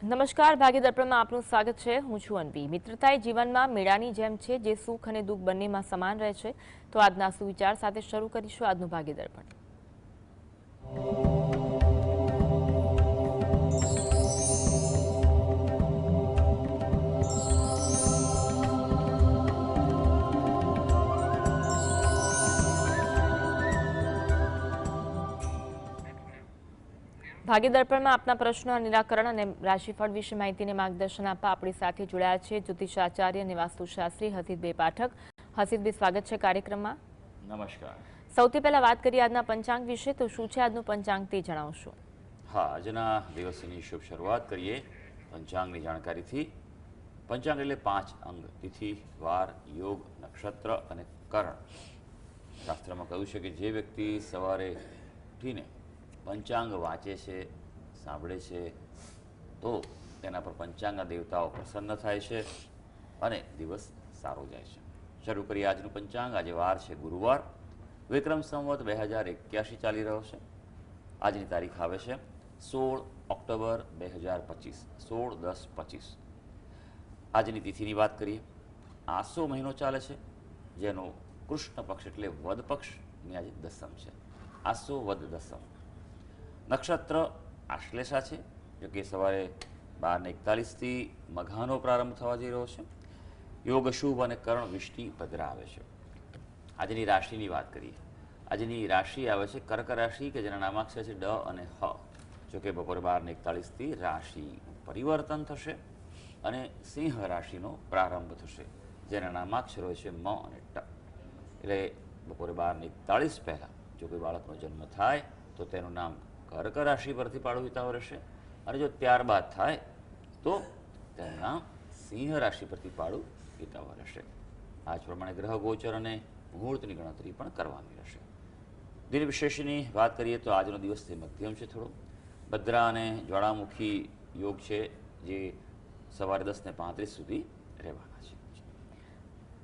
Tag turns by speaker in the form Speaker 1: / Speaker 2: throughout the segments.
Speaker 1: નમસ્કાર, ભાગ્ય દર્પણમાં આપનું સ્વાગત છે. હું છું અન્વી. મિત્રતા એ જીવનમાં મેળાની જેમ છે, જે સુખ અને દુઃખ બંનેમાં સમાન રહે છે. તો આજના સુવિચાર સાથે શરૂ કરીશું આજનું ભાગ્ય દર્પણ. ભાગ્ય દર્પણમાં આપના પ્રશ્નો નિરાકરણ અને રાશિફળ વિશે માહિતીને માર્ગદર્શન આપવા આપણી સાથે જોડાયા છે જ્યોતિષાચાર્ય અને વાસ્તુશાસ્ત્રી હસીદભાઈ પાઠક. હસીદભાઈ, સ્વાગત છે કાર્યક્રમમાં.
Speaker 2: નમસ્કાર.
Speaker 1: સૌથી પહેલા વાત કરીએ આજના પંચાંગ વિશે. તો શું છે આજનું પંચાંગ તે જણાવશો?
Speaker 2: હા, આજના દિવસની શુભ શરૂઆત કરીએ પંચાંગની જાણકારીથી. પંચાંગ એટલે 5 અંગ: તિથિ, વાર, યોગ, નક્ષત્ર અને કરણ. શાસ્ત્રમાં કહ્યું છે કે જે વ્યક્તિ સવારે ઉઠીને પંચાંગ વાંચે છે, સાંભળે છે, તો તેના પર પંચાંગના દેવતાઓ પ્રસન્ન થાય છે અને દિવસ સારો જાય છે. શરૂ કરીએ આજનું પંચાંગ. આજે વાર છે ગુરુવાર, વિક્રમ સંવત 2081 ચાલી રહ્યો છે. આજની તારીખ આવે છે 16 ઓક્ટોબર 2025, 16-10-25. આજની તિથિની વાત કરીએ. આસો મહિનો ચાલે છે, જેનો કૃષ્ણ પક્ષ એટલે વદ પક્ષની આજે દસમ છે. આસો વદ દસમ. નક્ષત્ર આશ્લેષા છે, જો કે સવારે 12:41થી મઘાનો પ્રારંભ થવા જઈ રહ્યો છે. યોગ શુભ અને કરણ વિષ્ટિ ભદ્રા આવે છે. આજની રાશિની વાત કરીએ. આજની રાશિ આવે છે કર્ક રાશિ, કે જેના નામાક્ષર છે ડ અને હ. જો કે બપોરે 12:41થી રાશિ પરિવર્તન થશે અને સિંહ રાશિનો પ્રારંભ થશે, જેના નામાક્ષરો છે મ અને ટ. એટલે બપોરે 12:41 પહેલાં જો કોઈ બાળકનો જન્મ થાય તો તેનું નામ કર્ક રાશિ પરથી પાડવું હિતાવ રહેશે, અને જો ત્યારબાદ થાય તો તેનું નામ સિંહ રાશિ પરથી પાડવું હિતાવ રહેશે. આ જ પ્રમાણે ગ્રહ ગોચર અને મુહૂર્તની ગણતરી પણ કરવાની રહેશે. દિન વિશેષની વાત કરીએ તો આજનો દિવસ તે મધ્યમ છે થોડો. ભદ્રા અને જ્વાળામુખી યોગ છે, જે સવારે 10:35 સુધી રહેવાના છે.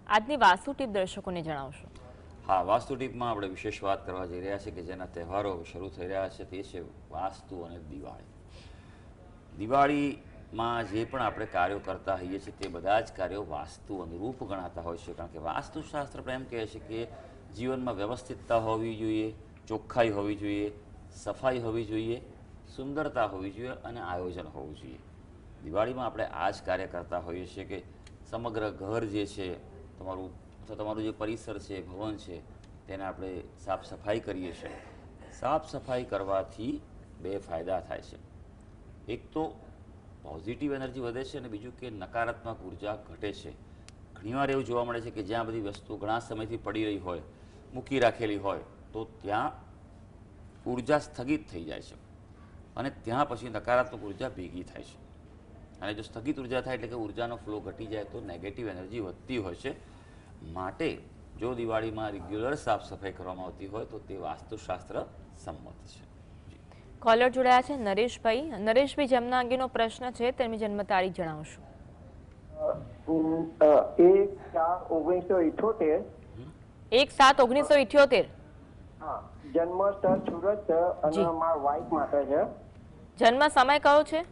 Speaker 1: આજની વાસ્તુ ટીપ દર્શકોને જણાવશો?
Speaker 2: હા, વાસ્તુ ટીપમાં આપણે વિશેષ વાત કરવા જઈ રહ્યા છીએ કે જેના તહેવારો શરૂ થઈ રહ્યા છે, તે છે વાસ્તુ અને દિવાળી. દિવાળીમાં જે પણ આપણે કાર્યો કરતા હોઈએ છીએ તે બધા જ કાર્યો વાસ્તુ અનુરૂપ ગણાતા હોય છે, કારણ કે વાસ્તુશાસ્ત્ર પણ એમ કહે છે કે જીવનમાં વ્યવસ્થિતતા હોવી જોઈએ, ચોખ્ખાઈ હોવી જોઈએ, સફાઈ હોવી જોઈએ, સુંદરતા હોવી જોઈએ અને આયોજન હોવું જોઈએ. દિવાળીમાં આપણે આ જ કાર્ય કરતા હોઈએ છીએ કે સમગ્ર ઘર જે છે તમારું, અથવા તમારું જે પરિસર છે, ભવન છે, તેને આપણે સાફ સફાઈ કરીએ છીએ. સાફ સફાઈ કરવાથી 2 ફાયદા થાય છે. એક તો પોઝિટિવ એનર્જી વધે છે અને બીજું કે નકારાત્મક ઉર્જા ઘટે છે. ઘણીવાર એવું જોવા મળે છે કે જ્યાં બધી વસ્તુ ઘણા સમયથી પડી રહી હોય, મૂકી રાખેલી હોય, તો ત્યાં ઉર્જા સ્થગિત થઈ જાય છે અને ત્યાં પછી નકારાત્મક ઉર્જા ભેગી થાય છે. અને જો સ્થગિત ઉર્જા થાય એટલે કે ઉર્જાનો ફ્લો ઘટી જાય તો નેગેટિવ એનર્જી વધતી હોય છે. માટે જો દિવાળીમાં રેગ્યુલર સાફ સફાઈ કરવામાં આવતી હોય તો તે વાસ્તુશાસ્ત્ર સંમત છે.
Speaker 1: કોલર જોડાયા છે નરેશભાઈ. નરેશભાઈ, જેમના અંગેનો પ્રશ્ન છે તેમની જન્મ તારીખ જણાવશો?
Speaker 3: 1/4/1978.
Speaker 1: 1/7/1978.
Speaker 3: હા, જન્મ સ્થળ સુરત છે અને
Speaker 1: જી.
Speaker 3: મારા વાઇફ માટે છે.
Speaker 1: જન્મ સમય કયો છે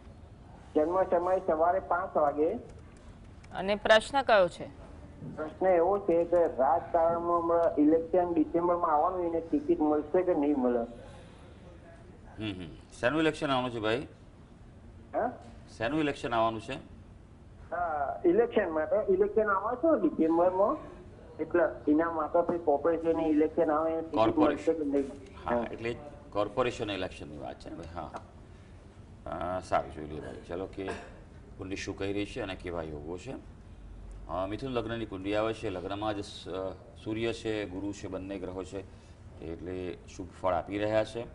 Speaker 3: જન્મ સમય સવારે 5 વાગે.
Speaker 1: અને પ્રશ્ન કયો છે?
Speaker 3: પ્રશ્ન એવો છે કે રાજકારણમાં ઇલેક્શન ડિસેમ્બરમાં આવવાનું, એને ટિકિટ મળશે કે નહીં મળે?
Speaker 2: શેનું ઇલેક્શન આવવાનું છે ભાઈ?
Speaker 3: હા,
Speaker 2: શેનું ઇલેક્શન આવવાનું છે?
Speaker 3: ઇલેક્શન માટે ઇલેક્શન આવે છે ડિસેમ્બરમાં, એટલે એના માટે પછી કોર્પોરેશન ઇલેક્શન આવે, એને ટિકિટ મળશે કે નહીં?
Speaker 2: હા, એટલે કોર્પોરેશન ઇલેક્શનની વાત છે ને ભાઈ. હા, સારું, જોઈ લઈએ ભાઈ. ચલો કે કુંડલી શું કહી રહી છે અને કેવા યોગો છે. મિથુન લગ્નની કુંડલી આવે છે. લગ્નમાં જ સૂર્ય છે, ગુરુ છે, બંને ગ્રહો છે, એટલે શુભ ફળ આપી રહ્યા છે.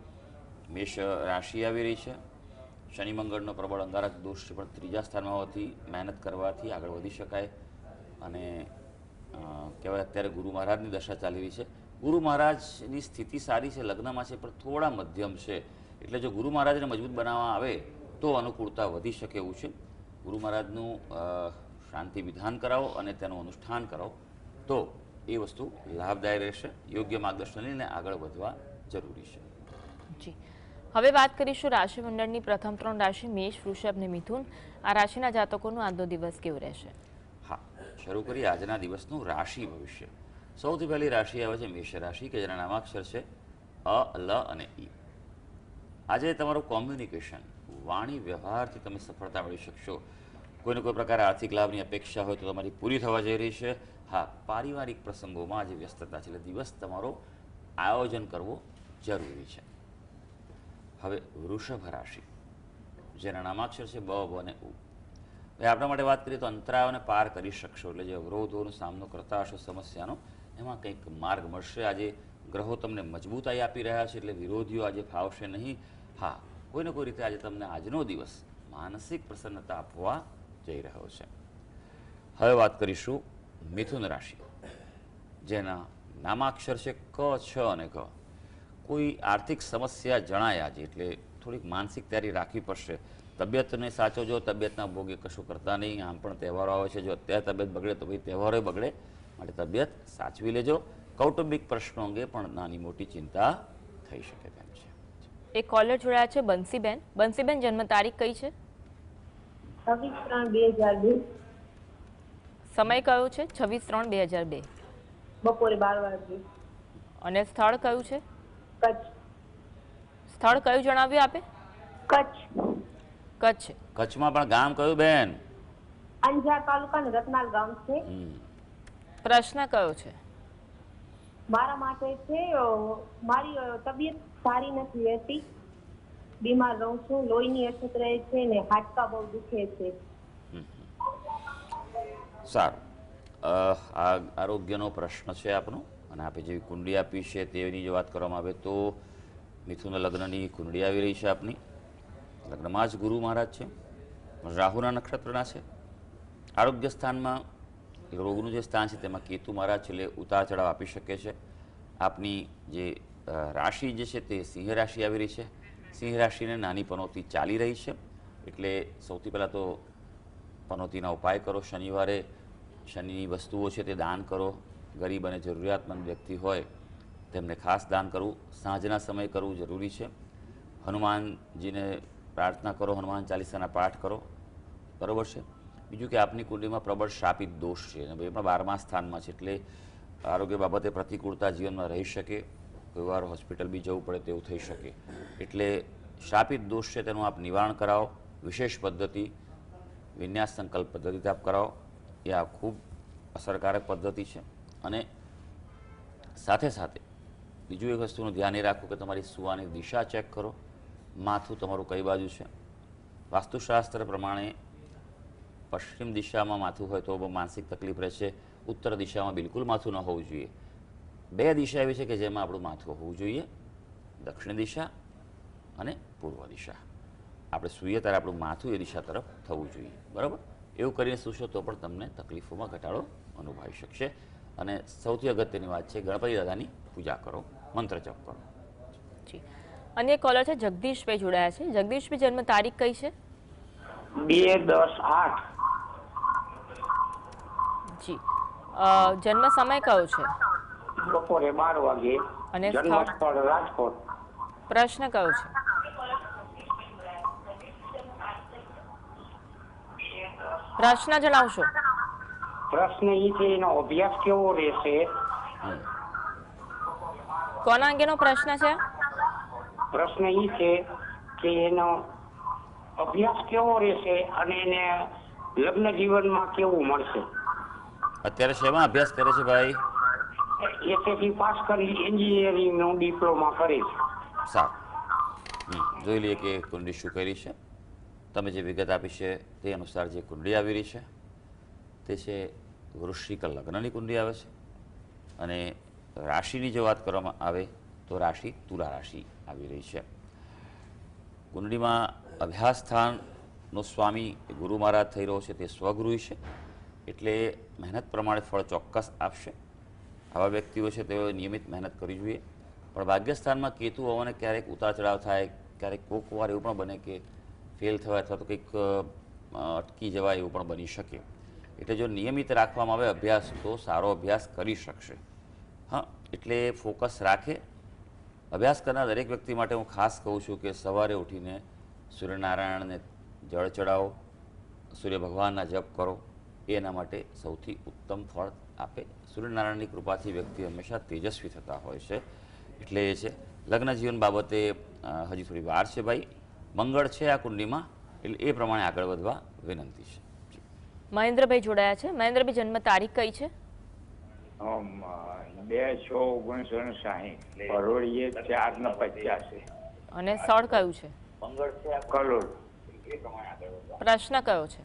Speaker 2: મેષ રાશિ આવી રહી છે. શનિ મંગળનો પ્રબળ અંગારક દોષ છે, પણ 3જા સ્થાનમાં હોવાથી મહેનત કરવાથી આગળ વધી શકાય. અને કહેવાય અત્યારે ગુરુ મહારાજની દશા ચાલી રહી છે. ગુરુ મહારાજની સ્થિતિ સારી છે, લગ્નમાં છે, પણ થોડા મધ્યમ છે. એટલે જો ગુરુ મહારાજને મજબૂત બનાવવા આવે તો અનુકૂળતા વધી શકે એવું છે. ગુરુ મહારાજનું શાંતિ વિધાન કરાવો અને તેનું અનુષ્ઠાન કરાવો તો એ વસ્તુ લાભદાયક રહેશે. યોગ્ય માર્ગદર્શન લઈને આગળ વધવા જરૂરી છે.
Speaker 1: જી. હવે વાત કરીશું રાશિ મંડળની પ્રથમ 3 રાશિ મેષ, વૃષભ અને મિથુન. આ રાશિના જાતકોનો આજનો દિવસ કેવો રહેશે?
Speaker 2: હા, શરૂ કરીએ આજના દિવસનું રાશિ ભવિષ્ય. સૌથી પહેલી રાશિ આવે છે મેષ રાશિ, કે જેના નામાક્ષર છે અ, લ અને ઈ. આજે તમારું કોમ્યુનિકેશન, વાણી વ્યવહારથી તમે સફળતા મળી શકશો. કોઈને કોઈ પ્રકારે આર્થિક લાભની અપેક્ષા હોય તો તમારી પૂરી થવા જઈ રહી છે. હા, પારિવારિક પ્રસંગોમાં આજે વ્યસ્તતા છે, એટલે દિવસ તમારો આયોજન કરવો જરૂરી છે. હવે વૃષભ રાશિ, જેના નામાક્ષર છે બ, વ અને ઉ. આપણા માટે વાત કરીએ તો અંતરાયોને પાર કરી શકશો, એટલે જે અવરોધોનો સામનો કરતા હશો સમસ્યાનો, એમાં કંઈક માર્ગ મળશે. આજે ગ્રહો તમને મજબૂતાઈ આપી રહ્યા છે, એટલે વિરોધીઓ આજે ફાવશે નહીં. હા, કોઈને કોઈ રીતે આજે તમને આજનો દિવસ માનસિક પ્રસન્નતા આપવા જઈ રહ્યો છે. હવે વાત કરીશું મિથુન રાશિ, જેના નામાક્ષર છે ક, છ અને ક. કોઈ આર્થિક સમસ્યા જણાય આજે, એટલે થોડીક માનસિક તૈયારી રાખવી પડશે. તબિયતને સાચવજો, તબિયતના ભોગે કશું કરતા નહીં. આમ પણ તહેવારો આવે છે, જો અત્યારે તબિયત બગડે તો ભાઈ તહેવારો બગડે, માટે તબિયત સાચવી લેજો. કૌટુંબિક પ્રશ્નો અંગે પણ નાની મોટી ચિંતા થઈ શકે તેમ છે.
Speaker 1: એક કોલર જોડાયા છે બંસીબેન. બંસીબેન, જન્મ તારીખ કઈ છે?
Speaker 4: 26/3/2002.
Speaker 1: સમય કયો છે? 26/3/2002.
Speaker 4: બપોરે 12 વાગે.
Speaker 1: અને સ્થળ કયું છે?
Speaker 4: કચ્છ.
Speaker 1: સ્થળ કયું જણાવ્યું આપે?
Speaker 4: કચ્છ.
Speaker 1: કચ્છ.
Speaker 2: કચ્છમાં પણ ગામ કયું બેન?
Speaker 4: અંજાર તાલુકાનું રત્નાલ ગામ છે.
Speaker 1: પ્રશ્ન કયો છે?
Speaker 4: મારા માટે છે મારી તબિયત સારી નથી રહેતી, બીમાર રહું છું, લોહીની અછત રહે છે ને હાડકા બહુ દુખે છે.
Speaker 2: સારું, આ આરોગ્યનો પ્રશ્ન છે આપનો, અને આપે જેવી કુંડળી આપી છે તેની જો વાત કરવામાં આવે તો મિથુન લગ્નની કુંડળી આવી રહી છે આપની. લગ્નમાં જ ગુરુ મહારાજ છે, રાહુના નક્ષત્રના છે. આરોગ્ય સ્થાનમાં રોગનું જે સ્થાન છે તેમાં કેતુ મહારાજ છે, એટલે ઉતાર ચઢાવ આપી શકે છે. આપની જે રાશિ જે છે તે સિંહ રાશિ આવી રહી છે. સિંહ રાશિને નાની પનોતી ચાલી રહી છે, એટલે સૌથી પહેલાં તો પનોતીના ઉપાય કરો. શનિવારે શનિની વસ્તુઓ છે તે દાન કરો. ગરીબ અને જરૂરિયાતમંદ વ્યક્તિ હોય તેમને ખાસ દાન કરવું. સાંજના સમયે કરવું જરૂરી છે. હનુમાનજીને પ્રાર્થના કરો, હનુમાન ચાલીસાના પાઠ કરો, બરાબર છે. બીજું કે આપની કુંડળીમાં પ્રબળ શાપિત દોષ છે, અને એ પણ 12મા સ્થાનમાં છે, એટલે આરોગ્ય બાબતે પ્રતિકૂળતા જીવનમાં રહી શકે. કોઈ વાર હોસ્પિટલ બી જવું પડે તેવું થઈ શકે. એટલે શાપિત દોષ છે તેનું આપ નિવારણ કરાવો. વિશેષ પદ્ધતિ વિન્યાસ સંકલ્પ પદ્ધતિથી આપ કરાવો, એ આ ખૂબ અસરકારક પદ્ધતિ છે. અને સાથે સાથે બીજું એક વસ્તુનું ધ્યાન એ રાખવું કે તમારી સુવાની દિશા ચેક કરો. માથું તમારું કઈ બાજુ છે? વાસ્તુશાસ્ત્ર પ્રમાણે પશ્ચિમ દિશામાં માથું હોય તો બહુ માનસિક તકલીફ રહેશે. ઉત્તર દિશામાં બિલકુલ માથું ન હોવું જોઈએ. બે દિશા એવી છે કે જેમાં આપણું માથું હોવું જોઈએ, દક્ષિણ દિશા અને પૂર્વ દિશા. આપણે સૂઈએ ત્યારે આપણું માથું એ દિશા તરફ થવું જોઈએ, બરાબર. એવું કરીને સૂશો તો પણ તમને તકલીફોમાં ઘટાડો અનુભવી શકશે. અને સૌથી અગત્યની વાત છે, ગણપતિ દાદાની પૂજા કરો, મંત્ર જપ કરો.
Speaker 1: જી. અન્ય કોલર છે જગદીશભાઈ જોડાયા છે. જગદીશભાઈ, જન્મ તારીખ કઈ છે?
Speaker 3: 2/10/8.
Speaker 1: જી. જન્મ સમય કયો છે?
Speaker 3: બપોરે 12 વાગે.
Speaker 1: અને
Speaker 3: જન્મ
Speaker 1: સ્થળ?
Speaker 3: સ્થળ રાજકોટ.
Speaker 1: પ્રશ્ન કયો છે? પ્રશ્ન જણાવશો?
Speaker 3: પ્રશ્ન એ છે એનો અભ્યાસ કેવો રહેશે?
Speaker 1: કોના અંગેનો પ્રશ્ન છે?
Speaker 3: પ્રશ્ન એ છે કે એનો અભ્યાસ કેવો રહેશે અને એને લગ્ન જીવનમાં કેવું મળશે?
Speaker 2: અત્યારે શેમાં અભ્યાસ કરે છે ભાઈ?
Speaker 3: એસએસસી પાસ કરી એન્જિનિયરિંગનો ડિપ્લોમા કરે છે.
Speaker 2: સારું, જોઈ લઈએ કે કુંડળી શું કરી છે. તમે જે વિગત આપી છે તે અનુસાર જે કુંડળી આવી રહી છે તે છે વૃશ્ચિક લગ્નની કુંડળી આવે છે. અને રાશિની જો વાત કરવામાં આવે તો રાશિ તુલા રાશિ આવી રહી છે. કુંડળીમાં અભ્યાસ સ્થાનનો સ્વામી ગુરુ મહારાજ થઈ રહ્યો છે, તે સ્વગુરુ છે, એટલે મહેનત પ્રમાણે ફળ ચોક્કસ આપશે. આવા વ્યક્તિઓ છે તેઓએ નિયમિત મહેનત કરવી જોઈએ. પણ ભાગ્યસ્થાનમાં કેતુ હોવાને ક્યારેક ઉતાર ચઢાવ થાય, ક્યારેક કોક વાર એવું પણ બને કે ફેલ થવાય અથવા તો કંઈક અટકી જવાય એવું પણ બની શકે. એટલે જો નિયમિત રાખવામાં આવે અભ્યાસ તો સારો અભ્યાસ કરી શકશે. હા, એટલે ફોકસ રાખે અભ્યાસ કરનાર દરેક વ્યક્તિ માટે હું ખાસ કહું છું કે સવારે ઉઠીને સૂર્યનારાયણને જળ ચડાવો, સૂર્ય ભગવાનના જપ કરો, એ એના માટે સૌથી ઉત્તમ ફળ આપે. સૂર્યનારાયણની કૃપાથી વ્યક્તિ હંમેશા તેજસ્વી થતા હોય છે. એટલે એ છે. લગ્ન જીવન બાબતે હજી થોડી વાર છે ભાઈ. મંગળ છે આ કુંડલીમાં, એટલે એ પ્રમાણે આગળ વધવા વિનંતી છે.
Speaker 1: મહેન્દ્રભાઈ જોડાયા છે. મહેન્દ્રભાઈ, જન્મ તારીખ કઈ છે?
Speaker 5: 2/6/1960 પરોળીએ 4:50
Speaker 1: અને સ્થળ કયું છે?
Speaker 5: કલોલ.
Speaker 1: પ્રશ્ન કયો છે?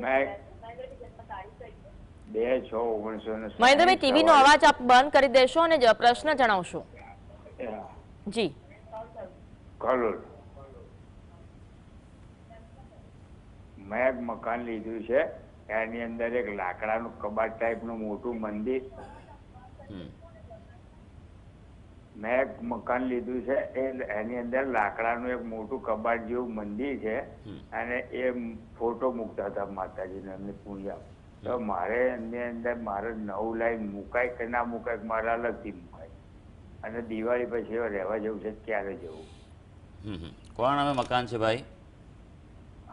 Speaker 5: મેં 2/6/1960
Speaker 1: મહેન્દ્રભાઈ, ટીવી નો અવાજ આપ બંધ કરી દેશો અને પ્રશ્ન જણાવશો. જી.
Speaker 5: કલોલ. મેં એક મકાન લીધું છે, એની અંદર એક લાકડાનું કબાટ ટાઈપનું મોટું મંદિર. મેં એક મકાન લીધું છે, એની અંદર લાકડાનું એક મોટું કબાટ જેવું મંદિર છે, અને એ ફોટો મૂકતા હતા માતાજીને એમની પૂજા. તો મારે એની અંદર મારે નવું લાઈન મુકાય કે ના મુકાય, મારે અલગથી મુકાય, અને દિવાળી પછી રહેવા જવું છે, ક્યારે જવું?
Speaker 2: કોના નામે મકાન છે ભાઈ?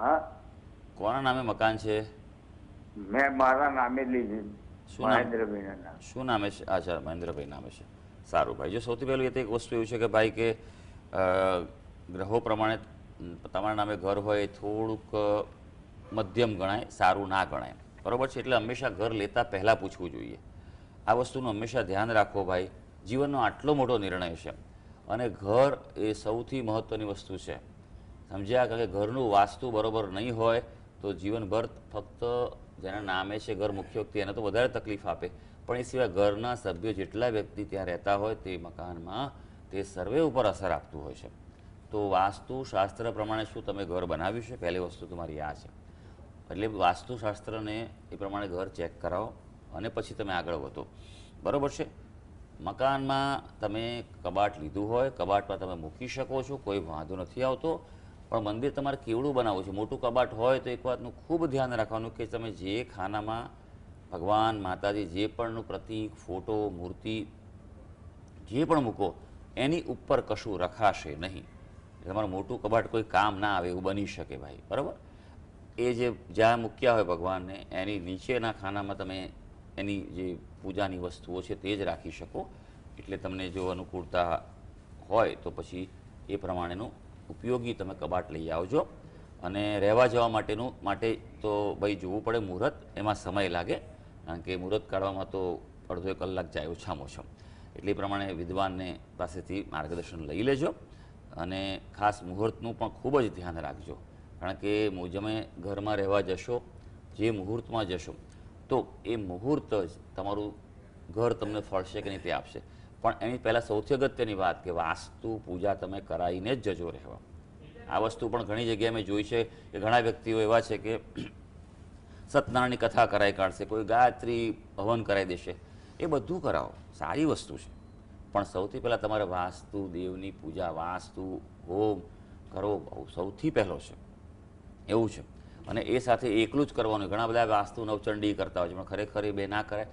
Speaker 5: હા,
Speaker 2: કોના નામે મકાન છે?
Speaker 5: મેં મારા નામે જ લીધું.
Speaker 2: શું નામ?
Speaker 5: મહેન્દ્રભાઈના નામ.
Speaker 2: શું નામે છે? અચ્છા, મહેન્દ્રભાઈ નામે છે. સારું ભાઈ. જો સૌથી પહેલું એ તો એક વસ્તુ એવું છે કે ભાઈ કે ગ્રહો પ્રમાણે તમારા નામે ઘર હોય એ થોડુંક મધ્યમ ગણાય, સારું ના ગણાય, બરાબર છે? એટલે હંમેશા ઘર લેતા પહેલાં પૂછવું જોઈએ. આ વસ્તુનું હંમેશા ધ્યાન રાખો ભાઈ. જીવનનો આટલો મોટો નિર્ણય છે, અને ઘર એ સૌથી મહત્ત્વની વસ્તુ છે, સમજ્યા? કારણ કે ઘરનું વાસ્તુ બરાબર નહીં હોય તો જીવનભર ફક્ત જેના નામે છે ઘર મુખ્ય વ્યક્તિ એને તો વધારે તકલીફ આપે, પણ એ સિવાય ઘરના સભ્યો જેટલા વ્યક્તિ ત્યાં રહેતા હોય તે મકાનમાં તે સર્વે ઉપર અસર આપતું હોય છે. તો વાસ્તુશાસ્ત્ર પ્રમાણે શું તમે ઘર બનાવ્યું છે? પહેલી વસ્તુ તમારી આ છે. એટલે વાસ્તુશાસ્ત્રને એ પ્રમાણે ઘર ચેક કરાવો અને પછી તમે આગળ વધો, બરાબર છે? મકાનમાં તમે કબાટ લીધું હોય, કબાટમાં તમે મૂકી શકો છો, કોઈ વાંધો નથી આવતો. પણ મંદિર તમારે કેવડું બનાવવું છે? મોટું કબાટ હોય તો એક વાતનું ખૂબ ધ્યાન રાખવાનું કે તમે જે ખાનામાં ભગવાન, માતાજી, જે પણનું પ્રતીક, ફોટો, મૂર્તિ જે પણ મૂકો એની ઉપર કશું રખાશે નહીં. તમારું મોટું કબાટ કોઈ કામ ના આવે એવું બની શકે ભાઈ, બરાબર? એ જે જ્યાં મૂક્યા હોય ભગવાનને એની નીચેના ખાનામાં તમે એની જે પૂજાની વસ્તુઓ છે તે જ રાખી શકો. એટલે તમને જો અનુકૂળતા હોય તો પછી એ પ્રમાણેનું ઉપયોગી તમે કબાટ લઈ આવજો. અને રહેવા જવા માટે તો ભાઈ જોવું પડે મુહૂર્ત, એમાં સમય લાગે, કારણ કે મુહૂર્ત કાઢવામાં તો અડધો 1 કલાક જાય ઓછામાં ઓછા. એટલે એ પ્રમાણે વિદ્વાનને પાસેથી માર્ગદર્શન લઈ લેજો. અને ખાસ મુહૂર્તનું પણ ખૂબ જ ધ્યાન રાખજો, કારણ કે તમે ઘરમાં રહેવા જશો, જે મુહૂર્તમાં જશો તો એ મુહૂર્ત જ તમારું ઘર તમને ફળશે કે નહીં તે આપશે. પણ એની પહેલાં સૌથી અગત્યની વાત કે વાસ્તુ પૂજા તમે કરાવીને જ જજો રહેવા. આ વસ્તુ પણ ઘણી જગ્યાએ મેં જોઈ છે કે ઘણા વ્યક્તિઓ એવા છે કે સત્યનારાયણની કથા કરાવી કાઢશે, કોઈ ગાયત્રી હવન કરાવી દેશે. એ બધું કરાવો, સારી વસ્તુ છે, પણ સૌથી પહેલાં તમારે વાસ્તુ દેવની પૂજા, વાસ્તુ હોમ કરવો સૌથી પહેલો છે, એવું છે. અને એ સાથે એકલું જ કરવાનું. ઘણા બધા વાસ્તુ નવચંડી કરતા હોય છે, પણ ખરેખર એ બે ના કરાય.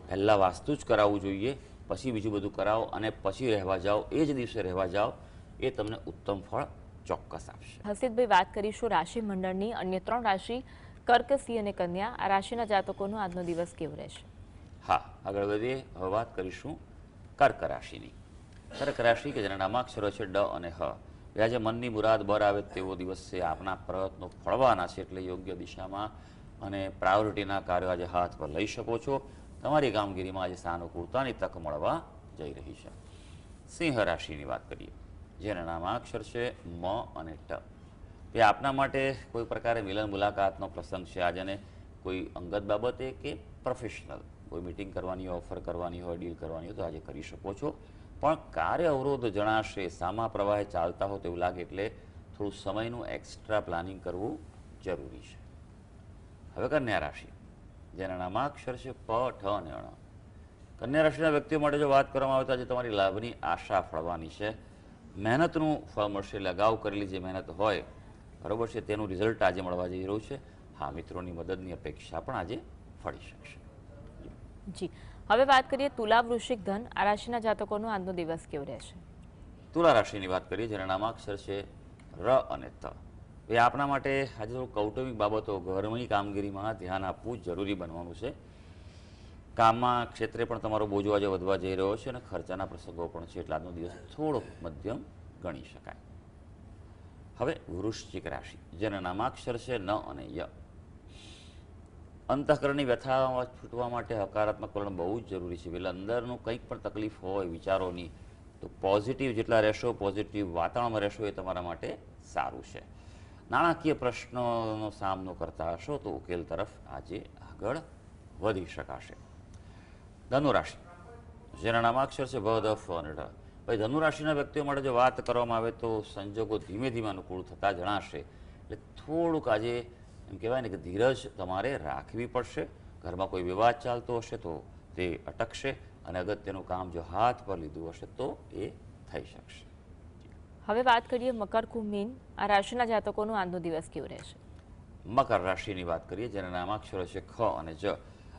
Speaker 2: પહેલાં વાસ્તુ જ કરાવવું જોઈએ, પછી બીજું બધું કરાવો, અને પછી રહેવા જાઓ, એ જ દિવસે રહેવા જાઓ, એ તમને ઉત્તમ ફળ ચોક્કસ આપશે.
Speaker 1: હસીતભાઈ, વાત કરીશું રાશિ મંડળની. અન્ય 3 રાશિ કર્ક, સિંહ અને કન્યા, આ રાશિના જાતકોનો આજનો દિવસ કેવો રહેશે?
Speaker 2: હા, આગળ વધીએ. હવે વાત કરીશું કર્ક રાશિની. કર્ક રાશિ કે જેના નામાક્ષરો છે ડ અને હ. આજે મનની મુરાદ બર આવે તેવો દિવસ છે. આપના પ્રયત્નો ફળવાના છે, એટલે યોગ્ય દિશામાં અને પ્રાયોરિટીના કાર્યો આજે હાથ પર લઈ શકો છો. તમારી કામગીરીમાં આજે સાનુકૂળતાની તક મળવા જઈ રહી છે. સિંહ રાશિની વાત કરીએ, જેના નામાક્ષર છે મ અને ટ. તે આપના માટે કોઈ પ્રકારે મિલન મુલાકાતનો પ્રસંગ છે આજે, અને કોઈ અંગત બાબતે કે પ્રોફેશનલ કોઈ મિટિંગ કરવાની હોય, ઓફર કરવાની હોય, ડીલ કરવાની હોય તો આજે કરી શકો છો. પણ કાર્ય અવરોધ જણાશે, સામા પ્રવાહે ચાલતા હો તેવું લાગે, એટલે થોડું સમયનું એક્સ્ટ્રા પ્લાનિંગ કરવું જરૂરી છે. હવે કન્યા રાશિ, જેના નામાક્ષર છે પ, ઠ અને અણ. કન્યા રાશિના વ્યક્તિઓ માટે જો વાત કરવામાં આવે તો આજે તમારી લાભની આશા ફળવાની છે. મહેનતનું ફળ મળશે, એટલે અગાઉ કરેલી જે મહેનત હોય, બરાબર છે, તેનું રિઝલ્ટ આજે મળવા જઈ રહ્યું છે. હા, મિત્રોની મદદની અપેક્ષા પણ આજે ફળી શકશે.
Speaker 1: જી, હવે વાત કરીએ તુલા, વૃશ્ચિક, ધન. આ રાશિના જાતકોનો આજનો દિવસ કેવો રહેશે?
Speaker 2: તુલા રાશિની વાત કરીએ જેના નામાક્ષર છે ર અને ત. એ આપણા માટે આજે થોડું કૌટુંબિક બાબતો, ઘરની કામગીરીમાં ધ્યાન આપવું જરૂરી બનવાનું છે. કામમાં ક્ષેત્રે પણ તમારો બોજો આજે વધવા જઈ રહ્યો છે અને ખર્ચાના પ્રસંગો પણ છે, એટલે આજનો દિવસ થોડોક મધ્યમ ગણી શકાય. હવે વૃશ્ચિક રાશિ જેના નામાક્ષર છે ન અને ય. અંતઃકરણની વ્યથા છૂટવા માટે હકારાત્મક વલણ બહુ જ જરૂરી છે. એટલે અંદરનું કંઈક પણ તકલીફ હોય વિચારોની, તો પોઝિટિવ જેટલા રહેશો, પોઝિટિવ વાતાવરણમાં રહેશો, એ તમારા માટે સારું છે. નાણાકીય પ્રશ્નોનો સામનો કરતા હશો તો ઉકેલ તરફ આજે આગળ વધી શકાશે. ધનુરાશિ જેના નામાક્ષર છે ભ, દ, ફ અને ઢ. ભાઈ ધનુરાશિના વ્યક્તિઓ માટે જો વાત કરવામાં આવે તો સંજોગો ધીમે ધીમે અનુકૂળ થતા જણાશે. એટલે થોડુંક આજે એમ કહેવાય ને કે ધીરજ તમારે રાખવી પડશે. ઘરમાં કોઈ વિવાદ ચાલતો હશે તો તે અટકશે અને અગત્યનું કામ જો હાથ પર લીધું હશે તો એ થઈ શકશે.
Speaker 1: હવે વાત કરીએ મકર, કુંભ, મીન. આ રાશિના જાતકોનો આજનો દિવસ કેવો રહેશે?
Speaker 2: મકર રાશિની વાત કરીએ જેના નામાક્ષરો છે ખ અને જ.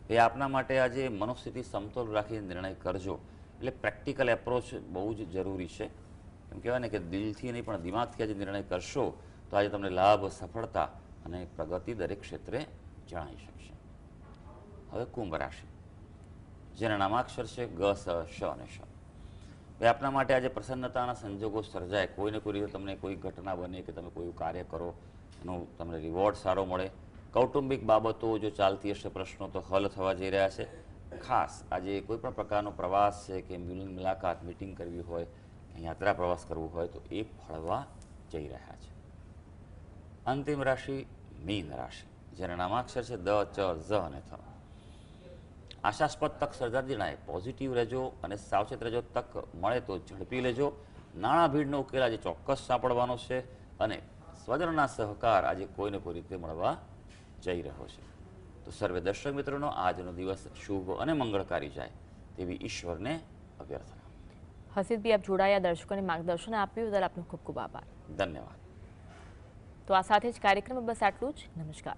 Speaker 2: એ આપના માટે આજે મનોસ્થિતિ સમતોલ રાખીને નિર્ણય કરજો. એટલે પ્રેક્ટિકલ એપ્રોચ બહુ જ જરૂરી છે. એમ કહેવાય ને કે દિલથી નહીં પણ દિમાગથી આજે નિર્ણય કરશો તો આજે તમને લાભ, સફળતા અને પ્રગતિ દરેક ક્ષેત્રે જણાઈ શકશે. હવે કુંભ રાશિ જેના નામાક્ષર છે ગ, સ, શ અને શ. એ આપના માટે આજે પ્રસન્નતાના સંજોગો સર્જાય. કોઈને કોઈ રીતે તમને કોઈ ઘટના બને કે તમે કોઈ કાર્ય કરો એનું તમને રિવોર્ડ સારો મળે. કૌટુંબિક બાબતો જો ચાલતી હશે પ્રશ્નો તો હલ થવા જઈ રહ્યા છે. ખાસ આજે કોઈ પણ પ્રકારનો પ્રવાસ છે કે મુલાકાત, મિટિંગ કરવી હોય, યાત્રા પ્રવાસ કરવું હોય તો એ ફળવા જઈ રહ્યા છે. અંતિમ રાશિ મીન રાશિ જેના નામાક્ષર છે દ, ચ, ઝ અને થ. આશાસ્પદ તક સર્જાતી જણાય. પોઝિટિવ રહેજો અને સાવચેત રહેજો. તક મળે તો ઝડપી લેજો. નાણાં ભીડનો ઉકેલ આજે ચોક્કસ સાંપડવાનો છે અને સ્વજનના સહકાર આજે કોઈને કોઈ રીતે મળવા જઈ રહ્યો છે. તો સર્વે દર્શક મિત્રોનો આજનો દિવસ શુભ અને મંગળકારી જાય તેવી ઈશ્વરને અભ્યર્થના.
Speaker 1: હસીદભાઈ, આપ જોડાયા, દર્શકોને માર્ગદર્શન આપ્યું બદલ આપનો ખૂબ ખૂબ આભાર.
Speaker 2: ધન્યવાદ.
Speaker 1: તો આ સાથે જ કાર્યક્રમમાં બસ આટલું જ. નમસ્કાર.